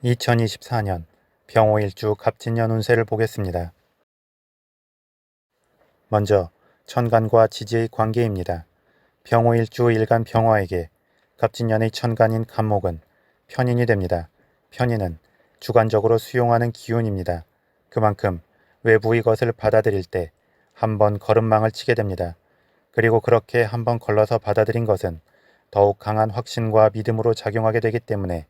2024년 병호일주 갑진년 운세를 보겠습니다. 먼저 천간과 지지의 관계입니다. 병호일주 일간 병화에게 갑진년의 천간인 간목은 편인이 됩니다. 편인은 주관적으로 수용하는 기운입니다. 그만큼 외부의 것을 받아들일 때 한번 걸음망을 치게 됩니다. 그리고 그렇게 한번 걸러서 받아들인 것은 더욱 강한 확신과 믿음으로 작용하게 되기 때문에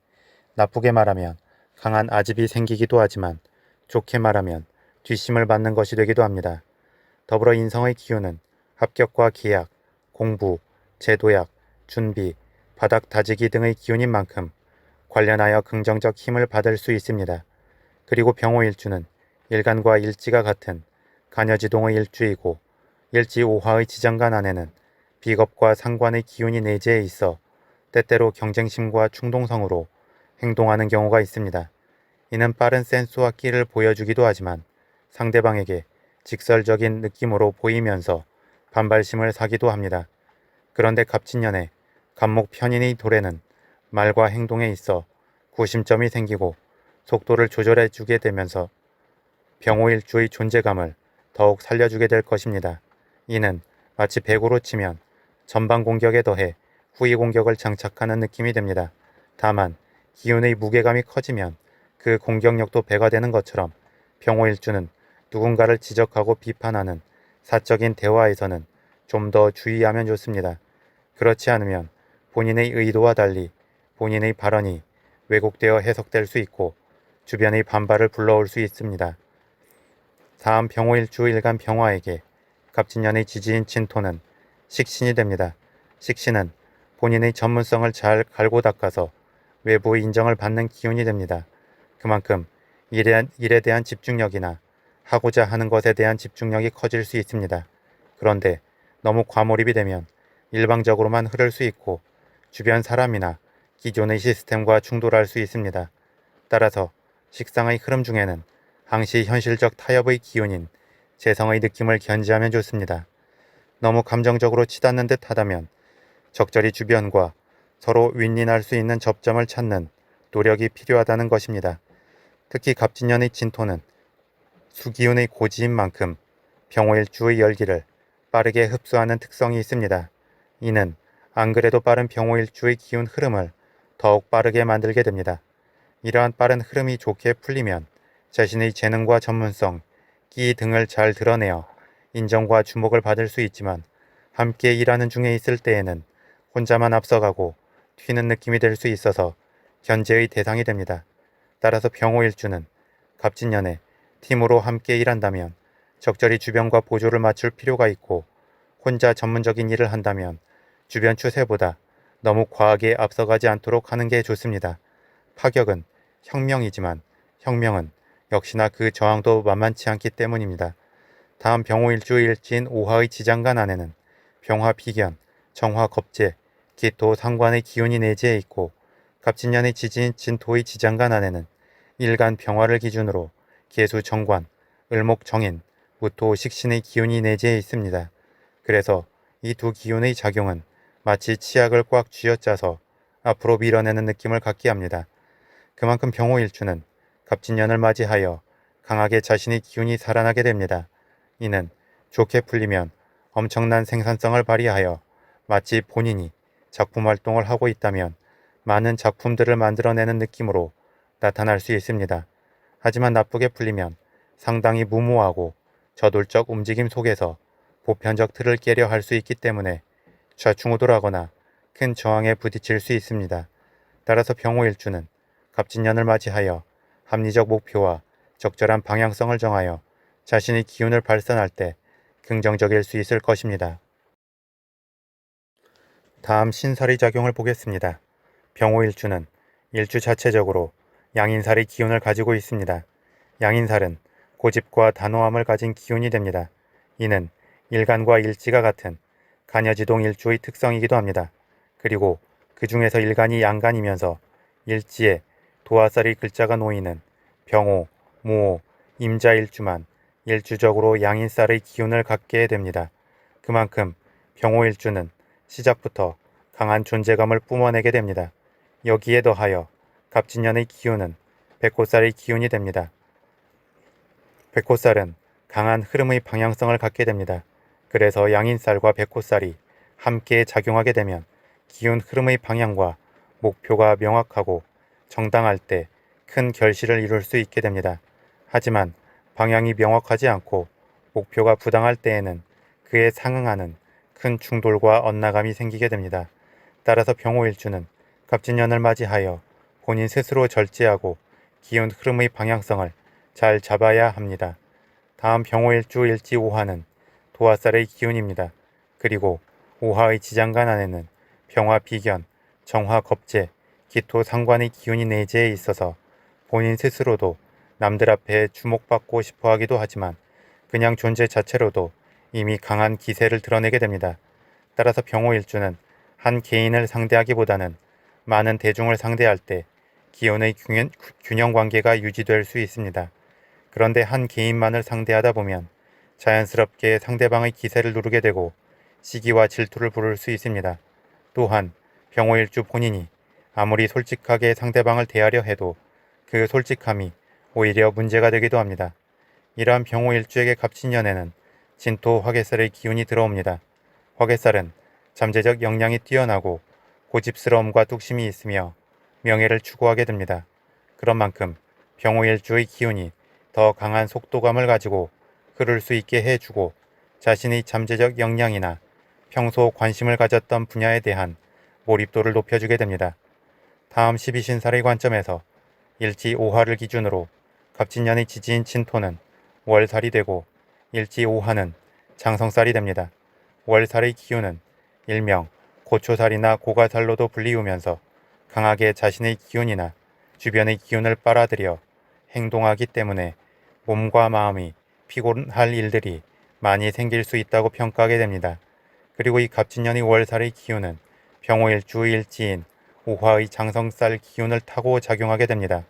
나쁘게 말하면 강한 아집이 생기기도 하지만 좋게 말하면 뒷심을 받는 것이 되기도 합니다. 더불어 인성의 기운은 합격과 계약, 공부, 제도약, 준비, 바닥 다지기 등의 기운인 만큼 관련하여 긍정적 힘을 받을 수 있습니다. 그리고 병호일주는 일간과 일지가 같은 간여지동의 일주이고 일지 5화의 지장간 안에는 비겁과 상관의 기운이 내재해 있어 때때로 경쟁심과 충동성으로 행동하는 경우가 있습니다. 이는 빠른 센스와 끼를 보여주기도 하지만 상대방에게 직설적인 느낌으로 보이면서 반발심을 사기도 합니다. 그런데 갑진년에 간목 편인의 도래는 말과 행동에 있어 구심점이 생기고 속도를 조절해 주게 되면서 병호일주의 존재감을 더욱 살려주게 될 것입니다. 이는 마치 배구로 치면 전방 공격에 더해 후위 공격을 장착하는 느낌이 됩니다. 다만 기운의 무게감이 커지면 그 공격력도 배가 되는 것처럼 병호일주는 누군가를 지적하고 비판하는 사적인 대화에서는 좀 더 주의하면 좋습니다. 그렇지 않으면 본인의 의도와 달리 본인의 발언이 왜곡되어 해석될 수 있고 주변의 반발을 불러올 수 있습니다. 다음 병호일주 일간 병화에게 갑진년의 지지인 진토는 식신이 됩니다. 식신은 본인의 전문성을 잘 갈고 닦아서 외부의 인정을 받는 기운이 됩니다. 그만큼 일에 대한 집중력이나 하고자 하는 것에 대한 집중력이 커질 수 있습니다. 그런데 너무 과몰입이 되면 일방적으로만 흐를 수 있고 주변 사람이나 기존의 시스템과 충돌할 수 있습니다. 따라서 식상의 흐름 중에는 항시 현실적 타협의 기운인 재성의 느낌을 견지하면 좋습니다. 너무 감정적으로 치닫는 듯 하다면 적절히 주변과 서로 윈윈할 수 있는 접점을 찾는 노력이 필요하다는 것입니다. 특히 갑진년의 진토는 수기운의 고지인 만큼 병호일주의 열기를 빠르게 흡수하는 특성이 있습니다. 이는 안 그래도 빠른 병호일주의 기운 흐름을 더욱 빠르게 만들게 됩니다. 이러한 빠른 흐름이 좋게 풀리면 자신의 재능과 전문성, 끼 등을 잘 드러내어 인정과 주목을 받을 수 있지만 함께 일하는 중에 있을 때에는 혼자만 앞서가고 튀는 느낌이 될 수 있어서 견제의 대상이 됩니다. 따라서 병호일주는 갑진년에 팀으로 함께 일한다면 적절히 주변과 보조를 맞출 필요가 있고 혼자 전문적인 일을 한다면 주변 추세보다 너무 과하게 앞서가지 않도록 하는 게 좋습니다. 파격은 혁명이지만 혁명은 역시나 그 저항도 만만치 않기 때문입니다. 다음 병호일주 일지인 5화의 지장간 안에는 병화 비견, 정화 겁재, 기토 상관의 기운이 내재해 있고 갑진년의 지지인 진토의 지장간 안에는 일간 병화를 기준으로 계수 정관, 을목 정인, 무토 식신의 기운이 내재해 있습니다. 그래서 이 두 기운의 작용은 마치 치약을 꽉 쥐어짜서 앞으로 밀어내는 느낌을 갖게 합니다. 그만큼 병호일주는 갑진년을 맞이하여 강하게 자신의 기운이 살아나게 됩니다. 이는 좋게 풀리면 엄청난 생산성을 발휘하여 마치 본인이 작품 활동을 하고 있다면 많은 작품들을 만들어내는 느낌으로 나타날 수 있습니다. 하지만 나쁘게 풀리면 상당히 무모하고 저돌적 움직임 속에서 보편적 틀을 깨려 할 수 있기 때문에 좌충우돌하거나 큰 저항에 부딪힐 수 있습니다. 따라서 병호일주는 갑진년을 맞이하여 합리적 목표와 적절한 방향성을 정하여 자신의 기운을 발산할 때 긍정적일 수 있을 것입니다. 다음 신살의 작용을 보겠습니다. 병호일주는 일주 자체적으로 양인살의 기운을 가지고 있습니다. 양인살은 고집과 단호함을 가진 기운이 됩니다. 이는 일간과 일지가 같은 간여지동 일주의 특성이기도 합니다. 그리고 그 중에서 일간이 양간이면서 일지에 도화살의 글자가 놓이는 병호, 무호, 임자일주만 일주적으로 양인살의 기운을 갖게 됩니다. 그만큼 병호일주는 시작부터 강한 존재감을 뿜어내게 됩니다. 여기에 더하여 갑진년의 기운은 백호살의 기운이 됩니다. 백호살은 강한 흐름의 방향성을 갖게 됩니다. 그래서 양인살과 백호살이 함께 작용하게 되면 기운 흐름의 방향과 목표가 명확하고 정당할 때 큰 결실을 이룰 수 있게 됩니다. 하지만 방향이 명확하지 않고 목표가 부당할 때에는 그에 상응하는 큰 충돌과 엇나감이 생기게 됩니다. 따라서 병호일주는 갑진년을 맞이하여 본인 스스로 절제하고 기운 흐름의 방향성을 잘 잡아야 합니다. 다음 병호일주 일지오화는 도화살의 기운입니다. 그리고 오화의 지장간 안에는 병화 비견, 정화 겁재, 기토 상관의 기운이 내재해 있어서 본인 스스로도 남들 앞에 주목받고 싶어 하기도 하지만 그냥 존재 자체로도 이미 강한 기세를 드러내게 됩니다. 따라서 병호일주는 한 개인을 상대하기보다는 많은 대중을 상대할 때 기운의 균형 관계가 유지될 수 있습니다. 그런데 한 개인만을 상대하다 보면 자연스럽게 상대방의 기세를 누르게 되고 시기와 질투를 부를 수 있습니다. 또한 병호일주 본인이 아무리 솔직하게 상대방을 대하려 해도 그 솔직함이 오히려 문제가 되기도 합니다. 이러한 병호일주에게 갑진년에는 진토 화개살의 기운이 들어옵니다. 화개살은 잠재적 역량이 뛰어나고 고집스러움과 뚝심이 있으며 명예를 추구하게 됩니다. 그런 만큼 병호일주의 기운이 더 강한 속도감을 가지고 흐를 수 있게 해주고 자신의 잠재적 역량이나 평소 관심을 가졌던 분야에 대한 몰입도를 높여주게 됩니다. 다음 12신살의 관점에서 일지 5화를 기준으로 갑진년의 지지인 진토는 월살이 되고 일지 5화는 장성살이 됩니다. 월살의 기운은 일명 고초살이나 고가살로도 불리우면서 강하게 자신의 기운이나 주변의 기운을 빨아들여 행동하기 때문에 몸과 마음이 피곤할 일들이 많이 생길 수 있다고 평가하게 됩니다. 그리고 이 갑진년의 월살의 기운은 병호일주 일지인 오화의 장성살 기운을 타고 작용하게 됩니다.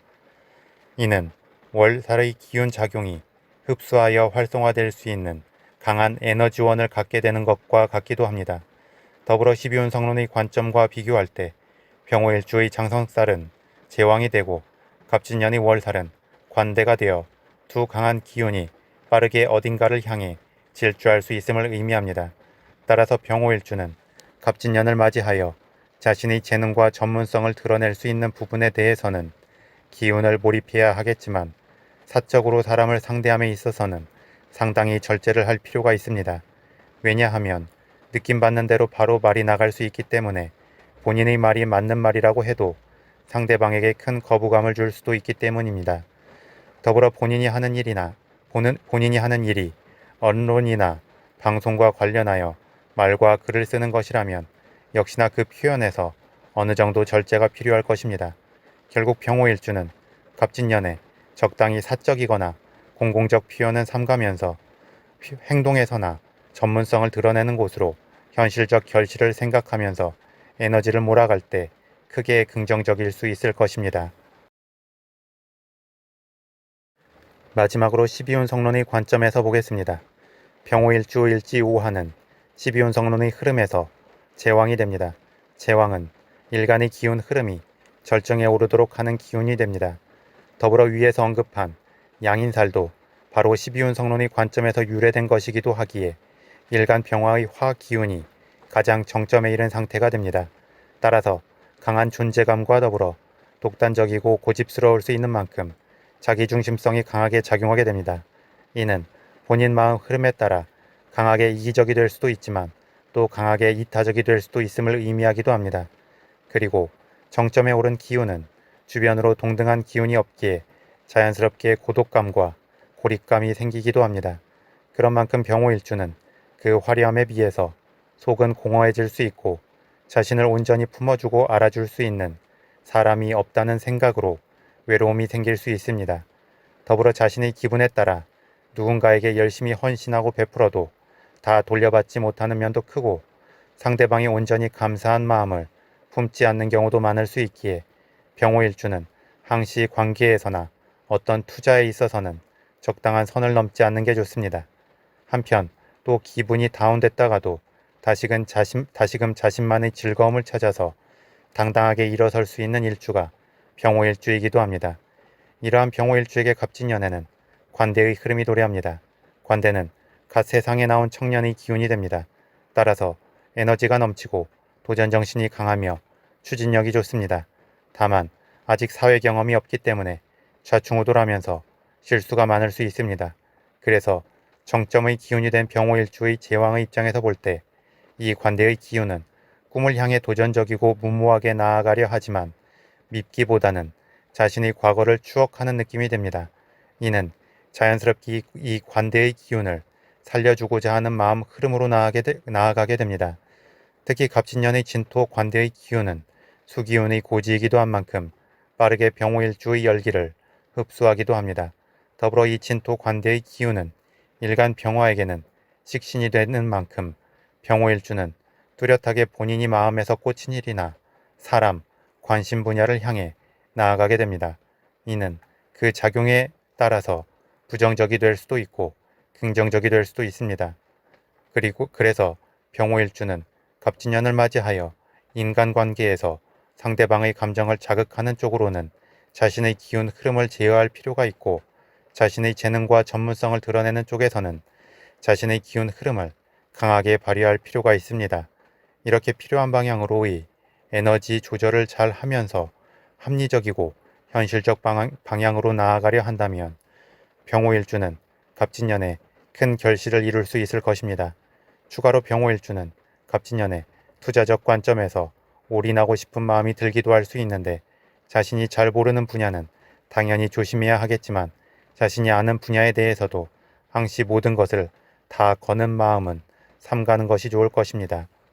이는 월살의 기운 작용이 흡수하여 활성화될 수 있는 강한 에너지원을 갖게 되는 것과 같기도 합니다. 더불어 12운 성론의 관점과 비교할 때 병호일주의 장성살은 제왕이 되고 갑진년의 월살은 관대가 되어 두 강한 기운이 빠르게 어딘가를 향해 질주할 수 있음을 의미합니다. 따라서 병호일주는 갑진년을 맞이하여 자신의 재능과 전문성을 드러낼 수 있는 부분에 대해서는 기운을 몰입해야 하겠지만 사적으로 사람을 상대함에 있어서는 상당히 절제를 할 필요가 있습니다. 왜냐하면 느낌받는 대로 바로 말이 나갈 수 있기 때문에 본인의 말이 맞는 말이라고 해도 상대방에게 큰 거부감을 줄 수도 있기 때문입니다. 더불어 본인이 하는 일이 언론이나 방송과 관련하여 말과 글을 쓰는 것이라면 역시나 그 표현에서 어느 정도 절제가 필요할 것입니다. 결국 병호일주는 갑진년에 적당히 사적이거나 공공적 표현은 삼가면서 행동에서나 전문성을 드러내는 곳으로 현실적 결실을 생각하면서 에너지를 몰아갈 때 크게 긍정적일 수 있을 것입니다. 마지막으로 12운 성론의 관점에서 보겠습니다. 병호일주 일지 5화는 12운 성론의 흐름에서 제왕이 됩니다. 제왕은 일간의 기운 흐름이 절정에 오르도록 하는 기운이 됩니다. 더불어 위에서 언급한 양인살도 바로 12운 성론의 관점에서 유래된 것이기도 하기에 일간 병화의 화 기운이 가장 정점에 이른 상태가 됩니다. 따라서 강한 존재감과 더불어 독단적이고 고집스러울 수 있는 만큼 자기중심성이 강하게 작용하게 됩니다. 이는 본인 마음 흐름에 따라 강하게 이기적이 될 수도 있지만 또 강하게 이타적이 될 수도 있음을 의미하기도 합니다. 그리고 정점에 오른 기운은 주변으로 동등한 기운이 없기에 자연스럽게 고독감과 고립감이 생기기도 합니다. 그런 만큼 병호일주는 그 화려함에 비해서 속은 공허해질 수 있고 자신을 온전히 품어주고 알아줄 수 있는 사람이 없다는 생각으로 외로움이 생길 수 있습니다. 더불어 자신의 기분에 따라 누군가에게 열심히 헌신하고 베풀어도 다 돌려받지 못하는 면도 크고 상대방이 온전히 감사한 마음을 품지 않는 경우도 많을 수 있기에 병호일주는 항시 관계에서나 어떤 투자에 있어서는 적당한 선을 넘지 않는 게 좋습니다. 한편 또 기분이 다운됐다가도 다시금 자신만의 즐거움을 찾아서 당당하게 일어설 수 있는 일주가 병호일주이기도 합니다. 이러한 병호일주에게 갑진년에는 관대의 흐름이 도래합니다. 관대는 갓 세상에 나온 청년의 기운이 됩니다. 따라서 에너지가 넘치고 도전정신이 강하며 추진력이 좋습니다. 다만 아직 사회 경험이 없기 때문에 좌충우돌하면서 실수가 많을 수 있습니다. 그래서 정점의 기운이 된 병호일주의 제왕의 입장에서 볼 때 이 관대의 기운은 꿈을 향해 도전적이고 무모하게 나아가려 하지만 밉기보다는 자신의 과거를 추억하는 느낌이 됩니다. 이는 자연스럽게 이 관대의 기운을 살려주고자 하는 마음 흐름으로 나아가게 됩니다. 특히 갑진년의 진토 관대의 기운은 수기운의 고지이기도 한 만큼 빠르게 병호일주의 열기를 흡수하기도 합니다. 더불어 이 진토 관대의 기운은 일간 병화에게는 식신이 되는 만큼 병호일주는 뚜렷하게 본인이 마음에서 꽂힌 일이나 사람, 관심 분야를 향해 나아가게 됩니다. 이는 그 작용에 따라서 부정적이 될 수도 있고 긍정적이 될 수도 있습니다. 그래서 병호일주는 갑진년을 맞이하여 인간관계에서 상대방의 감정을 자극하는 쪽으로는 자신의 기운 흐름을 제어할 필요가 있고 자신의 재능과 전문성을 드러내는 쪽에서는 자신의 기운 흐름을 강하게 발휘할 필요가 있습니다. 이렇게 필요한 방향으로의 에너지 조절을 잘 하면서 합리적이고 현실적 방향으로 나아가려 한다면 병호일주는 갑진년에 큰 결실을 이룰 수 있을 것입니다. 추가로 병호일주는 갑진년에 투자적 관점에서 올인하고 싶은 마음이 들기도 할 수 있는데 자신이 잘 모르는 분야는 당연히 조심해야 하겠지만 자신이 아는 분야에 대해서도 항시 모든 것을 다 거는 마음은 삼가는 것이 좋을 것입니다.